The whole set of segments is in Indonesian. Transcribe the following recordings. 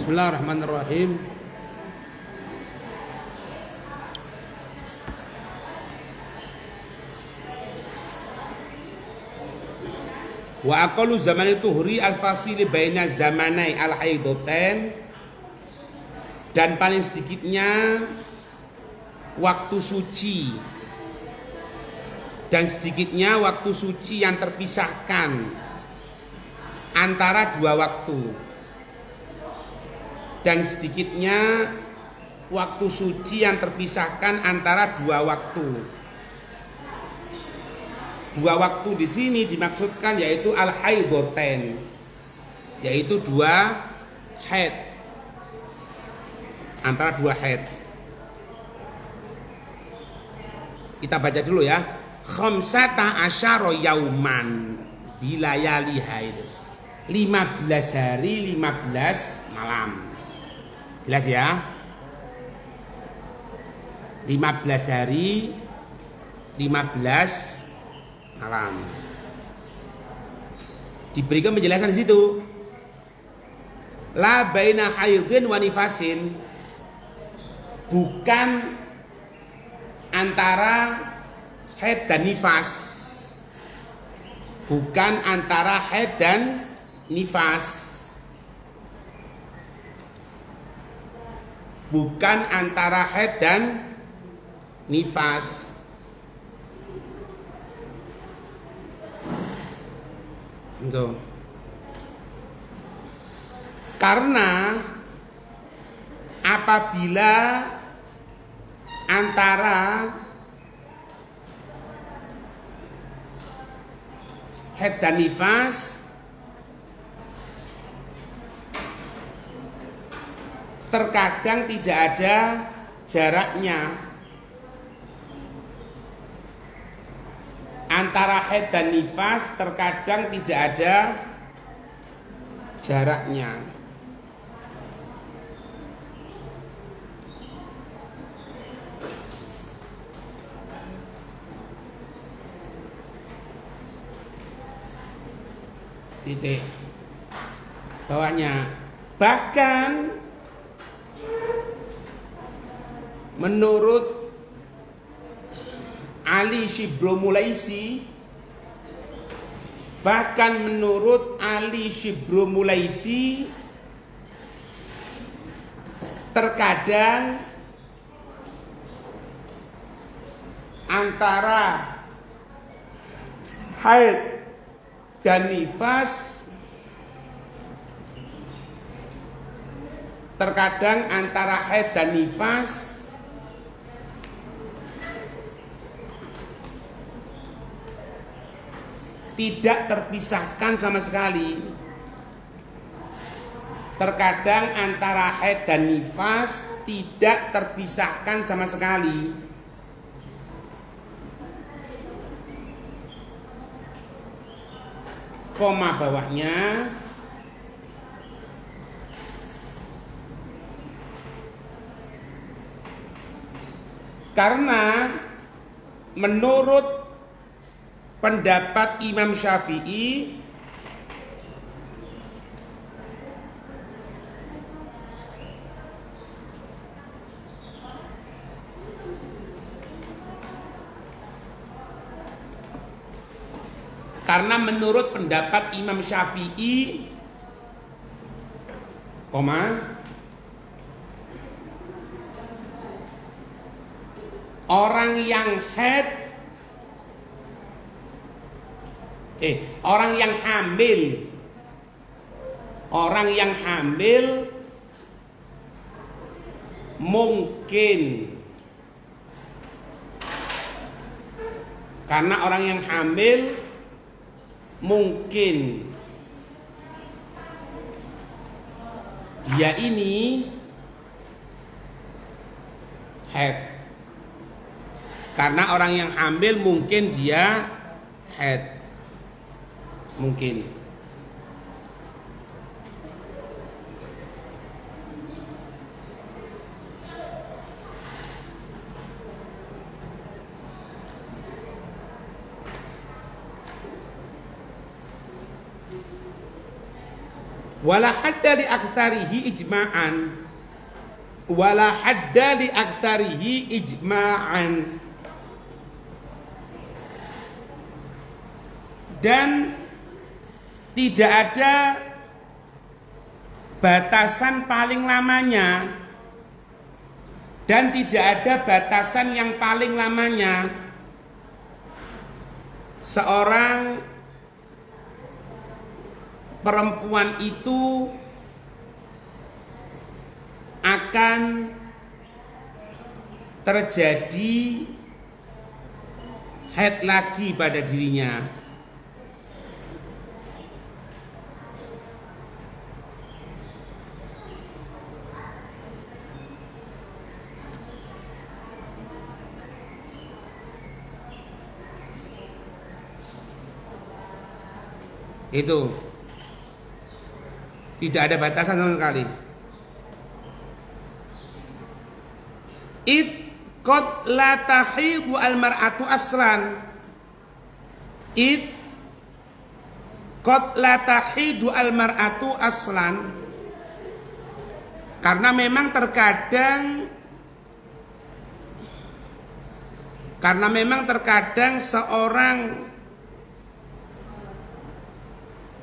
Bismillahirrahmanirrahim. Wa aqallu zamani tuhri al-fasili baina zamanai al-haidatain, dan paling sedikitnya waktu suci dan sedikitnya waktu suci yang terpisahkan antara dua waktu, dan sedikitnya waktu suci yang terpisahkan antara dua waktu. Dua waktu di sini dimaksudkan yaitu al-haidatain, yaitu dua haid, antara dua haid. Kita baca dulu ya. Khamsata asyara yauman bilayali haid. 15 hari 15 malam. Jelas ya? 15 hari 15 malam. Diberikan penjelasan di situ. La baina haidin wa nifasin, bukan antara haid dan nifas. Bukan antara haid dan nifas. Bukan antara haid dan nifas. Tuh. Karena apabila antara haid dan nifas terkadang tidak ada jaraknya. Antara haid dan nifas terkadang tidak ada jaraknya. Titik bawahnya. Bahkan menurut Ali Shibromulaisi, terkadang antara haid dan nifas, terkadang antara haid dan nifas tidak terpisahkan sama sekali. Terkadang antara haid dan nifas tidak terpisahkan sama sekali. Koma bawahnya. Karena menurut pendapat Imam Syafi'i, orang yang hamil mungkin, karena orang yang hamil mungkin dia ini haid. Karena orang yang hamil mungkin dia haid. Mungkin. Wala hadda li aktsarihi ijma'an. Wala hadda li aktsarihi ijma'an. Dan tidak ada batasan paling lamanya, dan tidak ada batasan yang paling lamanya seorang perempuan itu akan terjadi haid lagi pada dirinya. Itu tidak ada batasan sama sekali. Qad la tahidu al mar'atu aslan. Qad la tahidu al mar'atu aslan. Karena memang terkadang seorang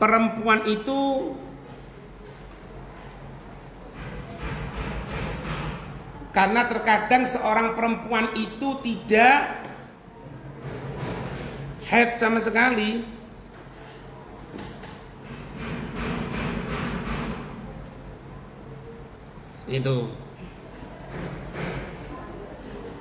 perempuan itu tidak haid sama sekali. Itu.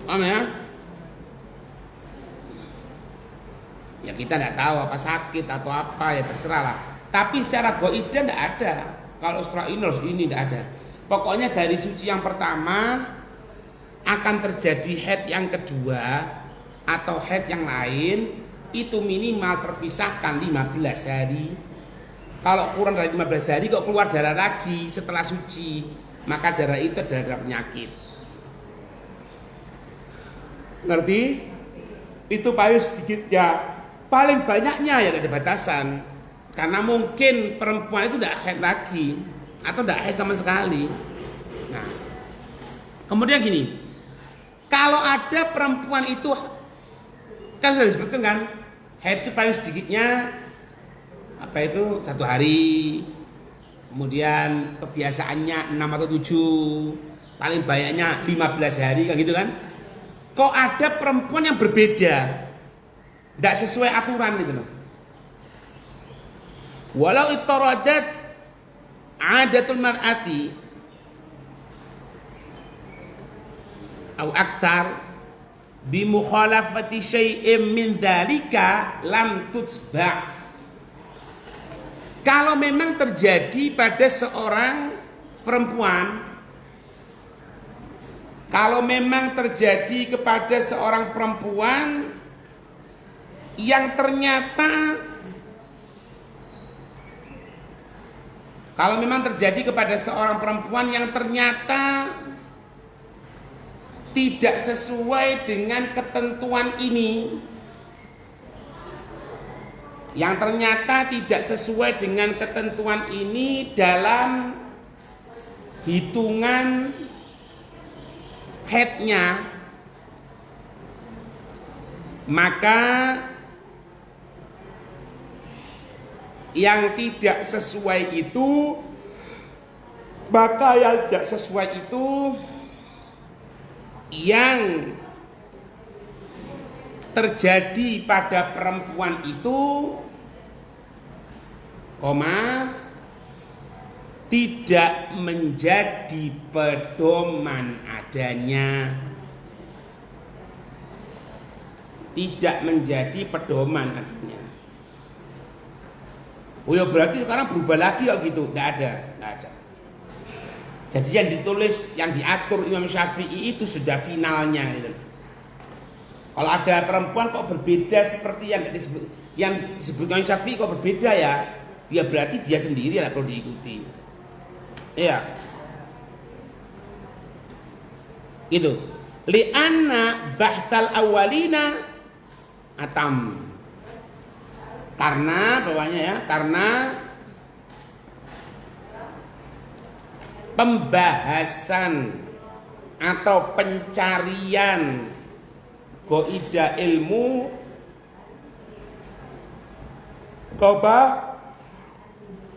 Paham ya? Ya kita tidak tahu apa sakit atau apa, ya terserah lah. Tapi secara goidah tidak ada. Kalau setelah ini tidak ada. Pokoknya dari suci yang pertama akan terjadi haid yang kedua atau haid yang lain itu minimal terpisahkan 15 hari. Kalau kurang dari 15 hari kok keluar darah lagi setelah suci, maka darah itu adalah darah penyakit. Ngerti? Itu paling sedikit ya. Paling banyaknya ya ada batasan. Karena mungkin perempuan itu tidak haid lagi atau tidak haid sama sekali. Nah, kemudian gini, kalau ada perempuan itu kan sudah disebutkan kan, haid itu paling sedikitnya apa itu 1 hari, kemudian kebiasaannya 6 atau 7, paling banyaknya 15 hari kayak gitu kan. Kok ada perempuan yang berbeda, tidak sesuai aturan gitu loh. Walau ittaradat adatul mar'ati au aktsar bi mukhalafati syai'in min dzalika lam tutsba'. Kalau memang terjadi pada seorang perempuan, kalau memang terjadi kepada seorang perempuan yang ternyata tidak sesuai dengan ketentuan ini, dalam hitungan haidnya, maka yang tidak sesuai itu yang terjadi pada perempuan itu, tidak menjadi pedoman adanya. Oh ya berarti sekarang berubah lagi kok gitu? Tidak ada. Jadi yang ditulis, yang diatur Imam Syafi'i itu sudah finalnya gitu. Kalau ada perempuan kok berbeda seperti yang disebut Imam Syafi'i kok berbeda ya berarti dia sendiri lah perlu diikuti. Iya. Gitu. Li'anna bahtal awalina atam. Karena pembahasan atau pencarian qaidah ilmu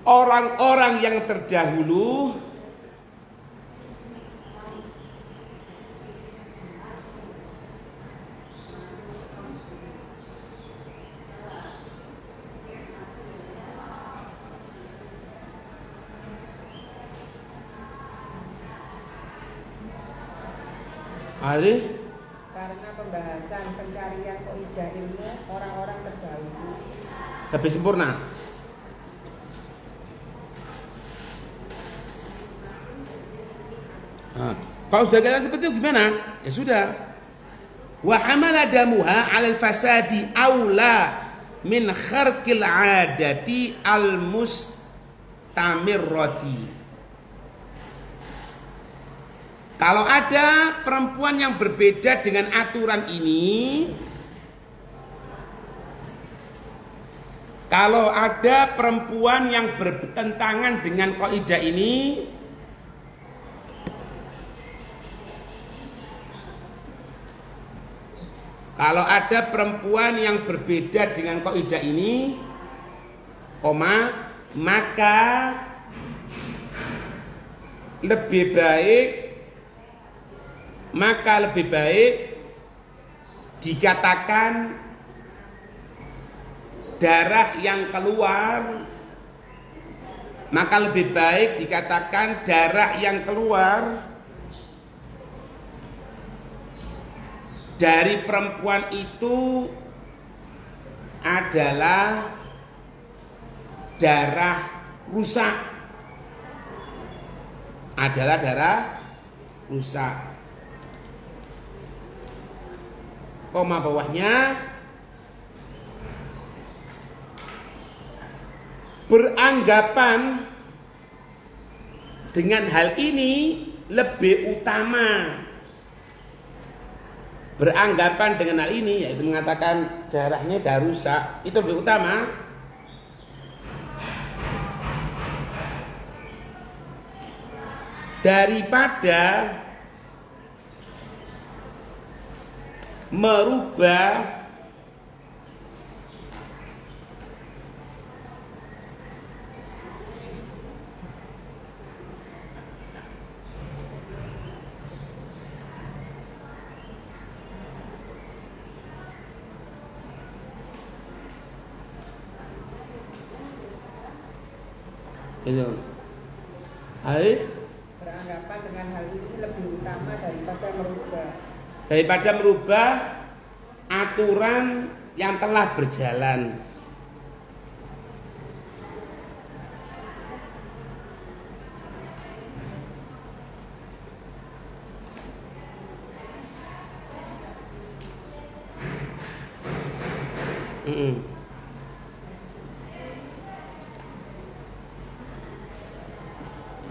orang-orang yang terdahulu karena pembahasan pencarian qaidah ilmu orang-orang terdahulu lebih sempurna. Nah, kalau sudah kata seperti itu gimana? Ya sudah. Wa hamala damuha 'alal fasadi aula min kharqil 'adati al-mustamirrati. Kalau ada perempuan yang berbeda dengan aturan ini, kalau ada perempuan yang bertentangan dengan kaidah ini, kalau ada perempuan yang berbeda dengan kaidah ini, maka lebih baik dikatakan darah yang keluar, maka lebih baik dikatakan darah yang keluar dari perempuan itu adalah darah rusak, adalah darah rusak. Koma bawahnya, beranggapan dengan hal ini lebih utama. Beranggapan dengan hal ini, yaitu mengatakan darahnya dah rusak, itu lebih utama daripada merubah itu. Beranggapan dengan hal ini lebih utama daripada merubah aturan yang telah berjalan.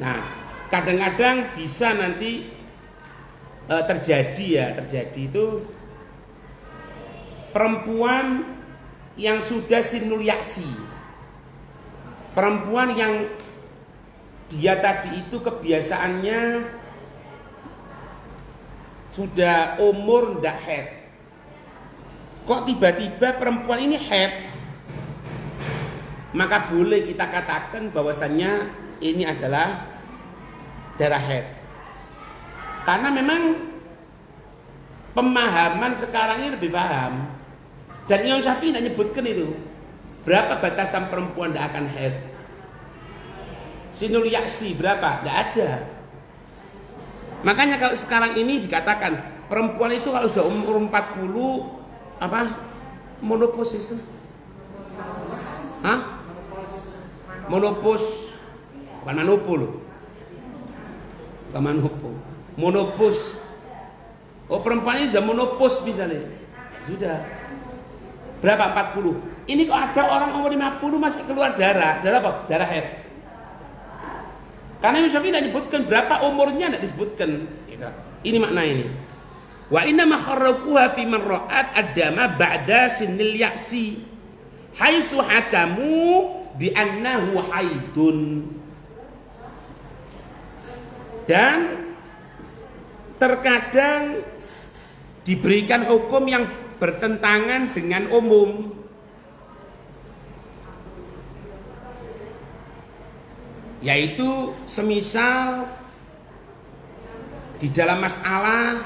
Nah, kadang-kadang bisa nanti terjadi itu perempuan yang sudah sinul yaksi, perempuan yang dia tadi itu kebiasaannya sudah umur ndak haid, kok tiba-tiba perempuan ini haid, maka boleh kita katakan bahwasannya ini adalah darah haid. Karena memang pemahaman sekarang ini lebih paham. Dan Imam Syafi'i tidak nyebutkan itu berapa batasan perempuan tidak akan haid. Sinul yaksi berapa? Tidak ada. Makanya kalau sekarang ini dikatakan perempuan itu kalau sudah umur 40 monopause itu? Monopause. Bukan manopo loh. Bukan manopo. Monopause. Oh, perempuan ini sudah monopause misalnya. Sudah. Berapa? 40. Ini kok ada orang umur 50 masih keluar darah. Darah apa? Darah haid. Karena Imam Syafi'i tidak disebutkan berapa umurnya, tidak disebutkan. Ini makna ini. Wa inna ma kharraquha fi man ra'at ad-dama ba'da sinil ya'si. Haitsu hakamu bi annahu haidun. Dan terkadang diberikan hukum yang bertentangan dengan umum. Yaitu semisal di dalam masalah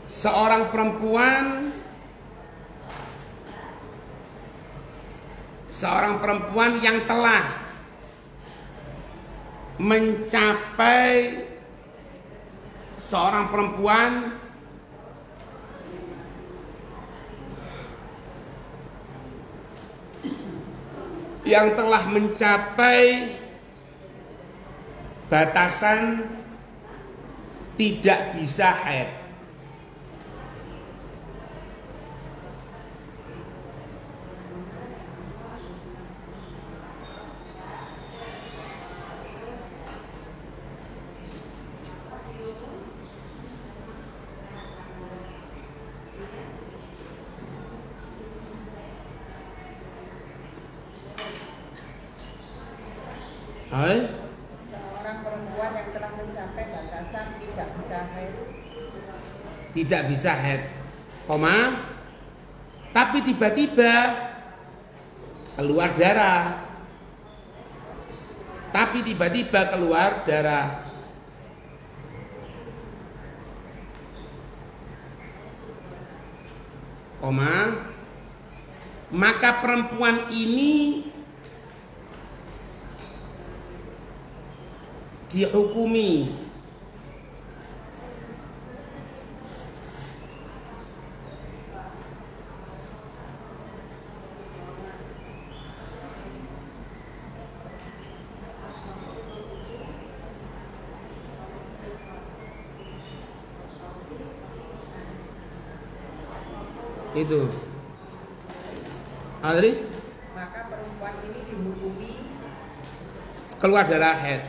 seorang perempuan yang telah mencapai batasan tidak bisa haid. Seorang perempuan yang telah mencapai batasan tidak bisa haid. Tidak bisa haid, tapi tiba-tiba keluar darah. Maka perempuan ini dihukumi itu. Tadi Maka perempuan ini dihukumi keluar darah haid.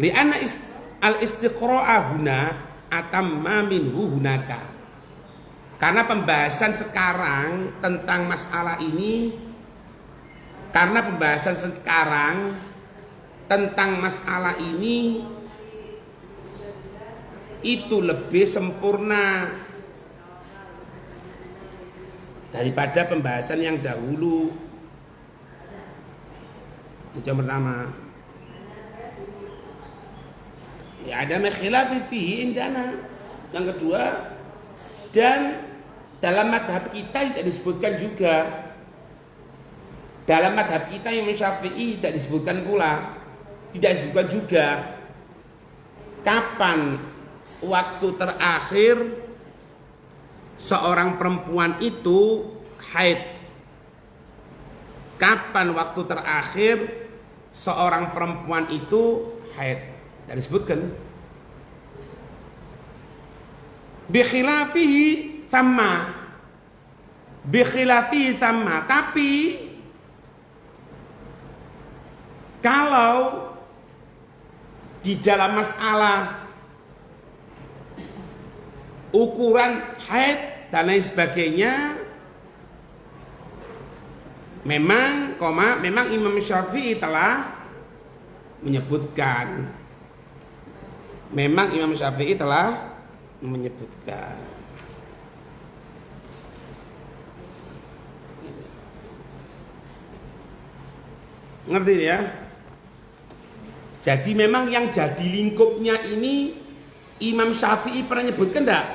Li'anna al-istiqra'a huna atamma minhu hunaka. Karena pembahasan sekarang tentang masalah ini, itu lebih sempurna daripada pembahasan yang dahulu. Itu yang pertama. Ya ada khilafi fihi indana. Yang kedua, dan dalam madhab kita tidak disebutkan juga. Dalam madhab kita yang Syafi'i tidak disebutkan pula. Tidak disebutkan juga kapan waktu terakhir seorang perempuan itu haid. Kapan waktu terakhir seorang perempuan itu haid? Tidak disebutkan. Bikhilafihi sama. Tapi kalau di dalam masalah ukuran haid dan lain sebagainya, memang Imam Syafi'i telah menyebutkan. Ngerti ya? Jadi memang yang jadi lingkupnya ini Imam Syafi'i pernah menyebutkan enggak?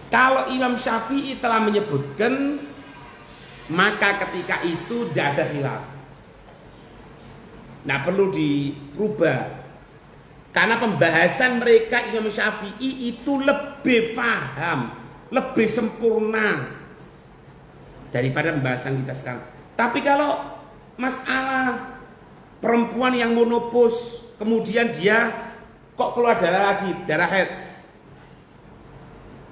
Kalau Imam Syafi'i telah menyebutkan, maka ketika itu tidak ada khilaf. Nah perlu dirubah. Karena pembahasan mereka Imam Syafi'i itu lebih faham, lebih sempurna daripada pembahasan kita sekarang. Tapi kalau masalah perempuan yang monopos, kemudian dia kok keluar darah lagi, darah haid.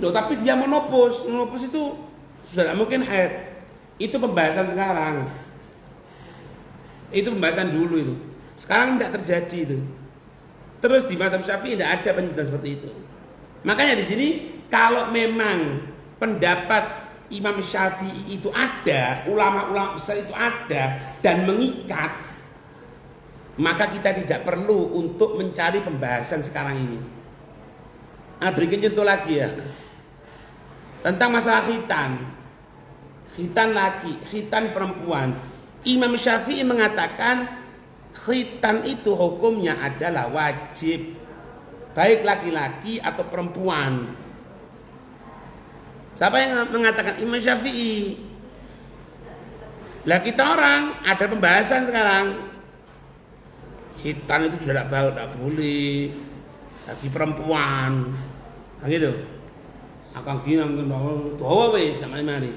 Loh, tapi dia monopos itu sudah mungkin haid. Itu pembahasan sekarang. Itu pembahasan dulu itu. Sekarang tidak terjadi itu. Terus di mazhab Syafi'i tidak ada penjelasan seperti itu. Makanya di sini kalau memang pendapat Imam Syafi'i itu ada, ulama-ulama besar itu ada dan mengikat, maka kita tidak perlu untuk mencari pembahasan sekarang ini. Berikan contoh lagi ya, tentang masalah khitan laki, khitan perempuan. Imam Syafi'i mengatakan khitan itu hukumnya adalah wajib, baik laki-laki atau perempuan. Siapa yang mengatakan? Imam Syafi'i. Lah kita orang ada pembahasan sekarang. Khitan itu sudah tidak boleh bagi perempuan. Nah gitu. Akan gini tuh wes sama mari.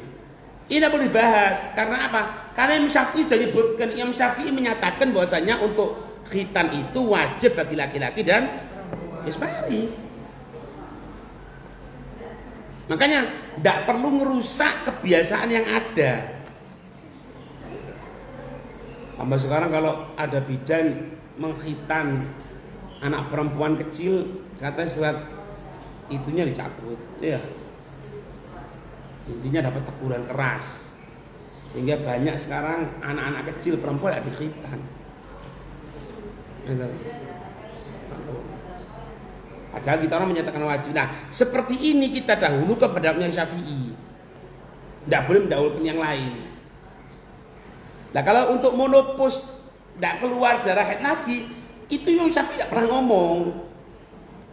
Ini boleh dibahas karena apa? Karena Imam Syafi'i sudah menyebutkan, Imam Syafi'i menyatakan bahwasanya untuk khitan itu wajib bagi laki-laki dan ismari. Makanya tidak perlu merusak kebiasaan yang ada. Sampai sekarang kalau ada bidan menghitan anak perempuan kecil, katanya surat itunya dicabut, ya. Intinya dapat teguran keras, sehingga banyak sekarang anak-anak kecil perempuan ada dikhitan. Padahal kita orang menyatakan wajib. Nah, seperti ini kita dahulu kepada Imam Syafi'i. Tidak boleh mendahulukan yang lain. Nah, kalau untuk monopause tidak keluar darah haid lagi, itu Imam Syafi'i tidak pernah ngomong,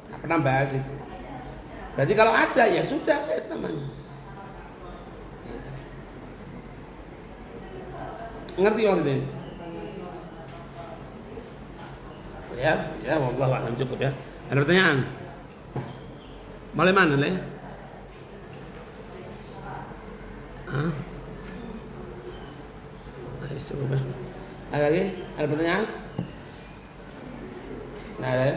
tidak pernah bahas itu. Berarti kalau ada ya sudah haid namanya. Ngerti maksudnya? Ya, wallahu a'lam cukup ya. Ada pertanyaan? Mulai mana Le? Ayo cukup ya. Ada lagi? Ada pertanyaan? Nah, ada ya?